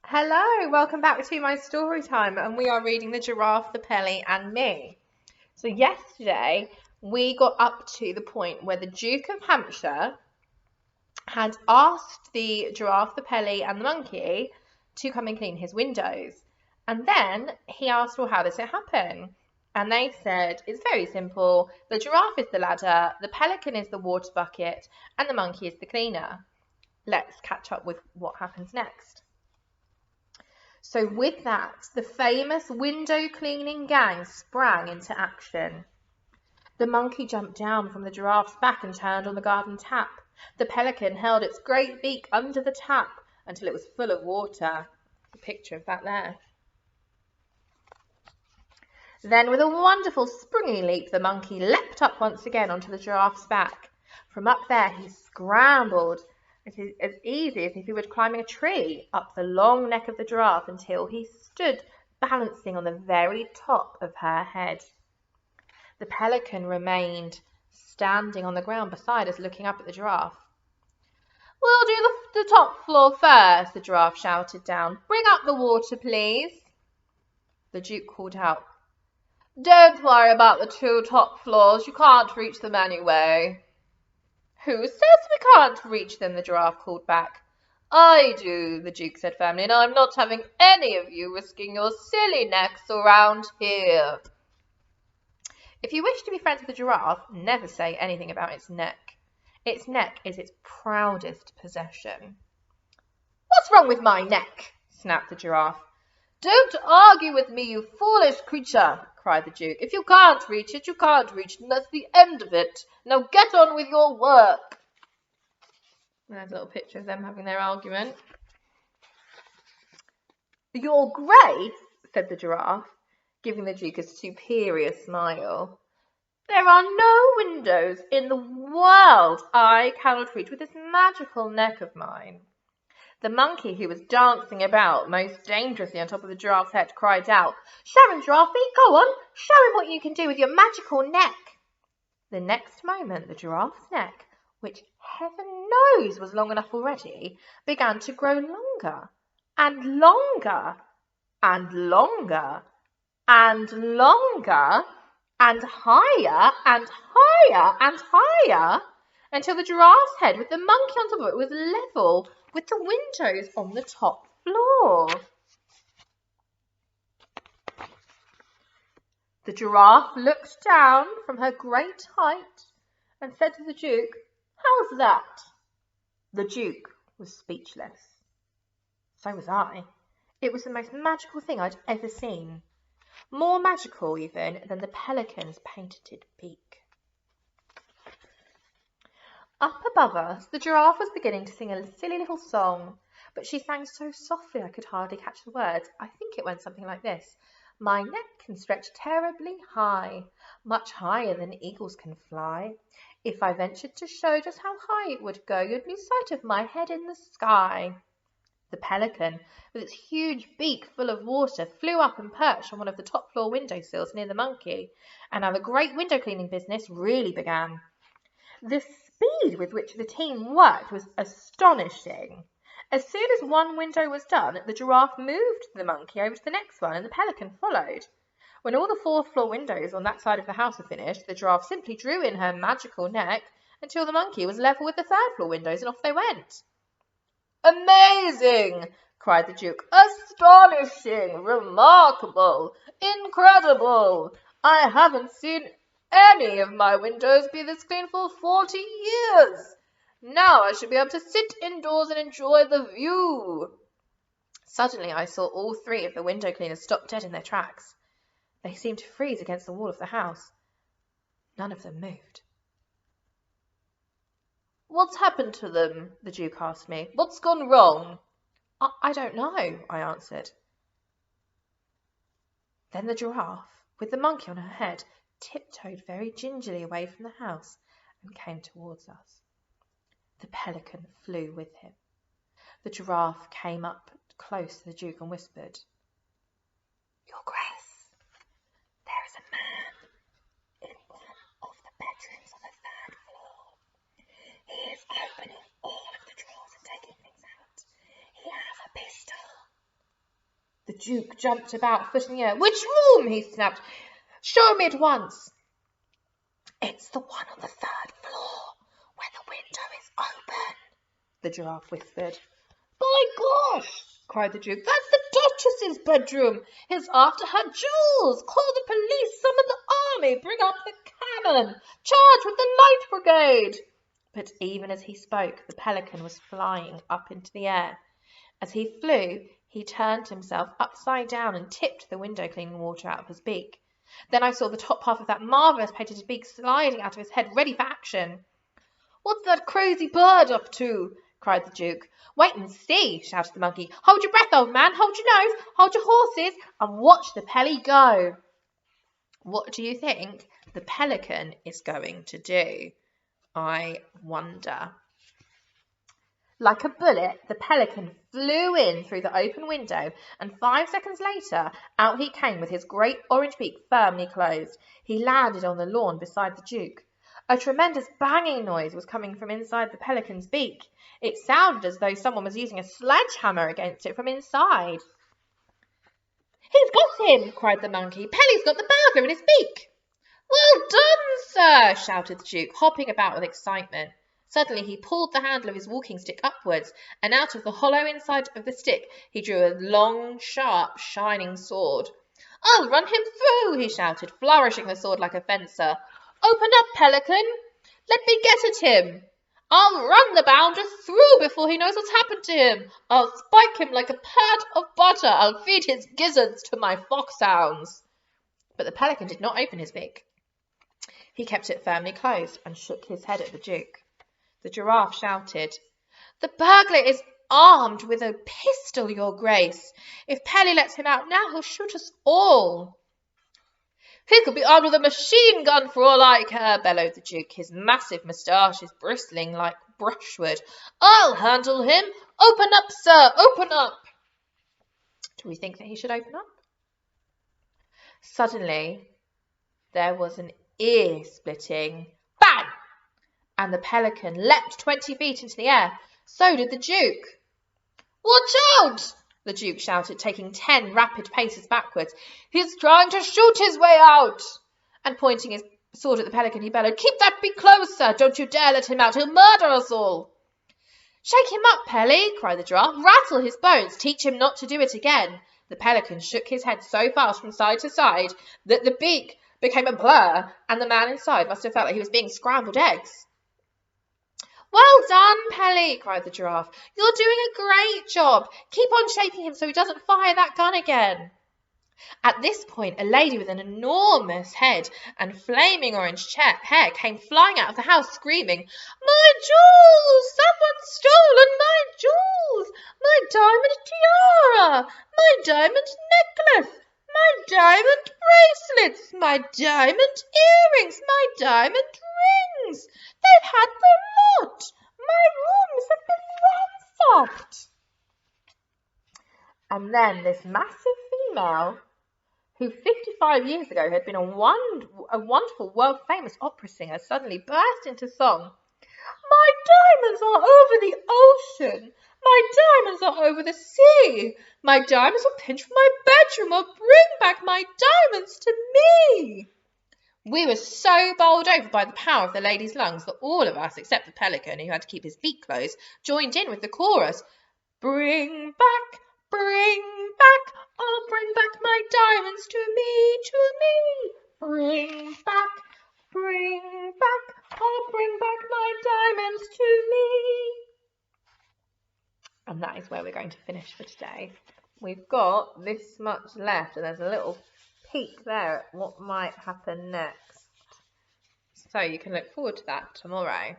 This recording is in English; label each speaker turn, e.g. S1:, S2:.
S1: Hello, welcome back to my story time, and we are reading The Giraffe, the Pelly, and Me. So yesterday we got up to the point where the Duke of Hampshire had asked the giraffe, the Pelly, and the monkey to come and clean his windows. And then he asked, well, how does it happen? And they said, it's very simple. The giraffe is the ladder, the pelican is the water bucket, and the monkey is the cleaner. Let's catch up with what happens next. So with that, the famous window cleaning gang sprang into action. The monkey jumped down from the giraffe's back and turned on the garden tap. The pelican held its great beak under the tap until it was full of water. A picture of that there. Then with a wonderful springy leap, the monkey leapt up once again onto the giraffe's back. From up there he scrambled as easy as if he were climbing a tree up the long neck of the giraffe until he stood balancing on the very top of her head. The pelican remained standing on the ground beside us, looking up at the giraffe. We'll do the top floor first, the giraffe shouted down. Bring up the water, please. The Duke called out, Don't worry about the two top floors, you can't reach them anyway. Who says we can't reach them? The giraffe called back. I do, the Duke said firmly, and I'm not having any of you risking your silly necks around here. If you wish to be friends with a giraffe, never say anything about its neck. Its neck is its proudest possession. What's wrong with my neck? Snapped the giraffe. Don't argue with me, you foolish creature, cried the Duke. If you can't reach it, you can't reach it, and that's the end of it. Now get on with your work. There's a little picture of them having their argument. Your Grace, said the giraffe, giving the Duke a superior smile. There are no windows in the world I cannot reach with this magical neck of mine. The monkey, who was dancing about most dangerously on top of the giraffe's head, cried out, Show him, Giraffe, go on, show him what you can do with your magical neck. The next moment, the giraffe's neck, which heaven knows was long enough already, began to grow longer and longer and longer and longer and higher and higher and higher until the giraffe's head with the monkey on top of it was level with the windows on the top floor. The giraffe looked down from her great height and said to the Duke, How's that? The Duke was speechless. So was I. It was the most magical thing I'd ever seen. More magical even than the pelican's painted beak. Up above us, the giraffe was beginning to sing a silly little song, but she sang so softly I could hardly catch the words. I think it went something like this. My neck can stretch terribly high, much higher than eagles can fly. If I ventured to show just how high it would go, you'd lose sight of my head in the sky. The pelican, with its huge beak full of water, flew up and perched on one of the top floor windowsills near the monkey, and now the great window cleaning business really began. The speed with which the team worked was astonishing. As soon as one window was done, the giraffe moved the monkey over to the next one, and the pelican followed. When all the fourth floor windows on that side of the house were finished, the giraffe simply drew in her magical neck until the monkey was level with the third floor windows, and off they went. Amazing! Cried the Duke. Astonishing! Remarkable! Incredible! I haven't seen any of my windows be this clean for 40 years. Now I should be able to sit indoors and enjoy the view. Suddenly I saw all three of the window cleaners stop dead in their tracks. They seemed to freeze against the wall of the house. None of them moved. What's happened to them? The Duke asked me. What's gone wrong? I don't know, I answered. Then the giraffe, with the monkey on her head, tiptoed very gingerly away from the house and came towards us. The pelican flew with him. The giraffe came up close to the Duke and whispered, Your Grace, there is a man in one of the bedrooms on the third floor. He is opening all of the drawers and taking things out. He has a pistol. The Duke jumped about, foot in the air. "Which room?" he snapped. "Show me at once." "It's the one on the 3rd floor, where the window is open," the Giraffe whispered. "My gosh!" cried the Duke. "That's the Duchess's bedroom. It's after her jewels. Call the police, summon the army, bring up the cannon, charge with the light brigade." But even as he spoke, the pelican was flying up into the air. As he flew, he turned himself upside down and tipped the window-cleaning water out of his beak. Then I saw the top half of that marvellous painted beak sliding out of his head, ready for action. "What's that crazy bird up to?" cried the Duke. "Wait and see," shouted the monkey. "Hold your breath, old man, hold your nose, hold your horses, and watch the Pelly go." What do you think the pelican is going to do? I wonder. Like a bullet, the pelican flew in through the open window, and 5 seconds later, out he came with his great orange beak firmly closed. He landed on the lawn beside the Duke. A tremendous banging noise was coming from inside the pelican's beak. It sounded as though someone was using a sledgehammer against it from inside. "He's got him!" cried the monkey. "Pelly's got the burglar in his beak!" "Well done, sir!" shouted the Duke, hopping about with excitement. Suddenly he pulled the handle of his walking stick upwards, and out of the hollow inside of the stick he drew a long, sharp, shining sword. "I'll run him through!" he shouted, flourishing the sword like a fencer. "Open up, pelican! Let me get at him! I'll run the bounder through before he knows what's happened to him. I'll spike him like a pat of butter. I'll feed his gizzards to my foxhounds." But the pelican did not open his beak. He kept it firmly closed and shook his head at the Duke. The Giraffe shouted, "The burglar is armed with a pistol, your Grace. If Pelly lets him out now, he'll shoot us all." "He could be armed with a machine gun for all I care," bellowed the Duke, his massive moustaches bristling like brushwood. "I'll handle him. Open up, sir, open up." Do we think that he should open up? Suddenly, there was an ear-splitting bang, and the pelican leapt 20 feet into the air. So did the Duke. "Watch out!" the Duke shouted, taking 10 rapid paces backwards. "He's trying to shoot his way out!" And pointing his sword at the pelican, he bellowed, "Keep that beak closed, sir! Don't you dare let him out! He'll murder us all!" "Shake him up, Pelly!" cried the Giraffe. "Rattle his bones! Teach him not to do it again!" The pelican shook his head so fast from side to side that the beak became a blur, and the man inside must have felt like he was being scrambled eggs. "Well done, Pelly!" cried the Giraffe. "You're doing a great job. Keep on shaking him so he doesn't fire that gun again." At this point, a lady with an enormous head and flaming orange hair came flying out of the house, screaming, "My jewels! Someone's stolen my jewels! My diamond tiara! My diamond necklace! My diamond bracelets! My diamond earrings! My diamond rings! They've had the lot! My rooms have been ransacked!" And then this massive female, who 55 years ago had been a wonderful, world-famous opera singer, suddenly burst into song. "My diamonds are over the ocean. My diamonds are over the sea. My diamonds will pinch from my bedroom or bring back my diamonds to me." We were so bowled over by the power of the lady's lungs that all of us, except the pelican, who had to keep his beak closed, joined in with the chorus. "Bring back, oh, bring back my diamonds to me, to me. Bring back, oh, bring back my diamonds to me." And that is where we're going to finish for today. We've got this much left, and there's a little peek there at what might happen next. So you can look forward to that tomorrow.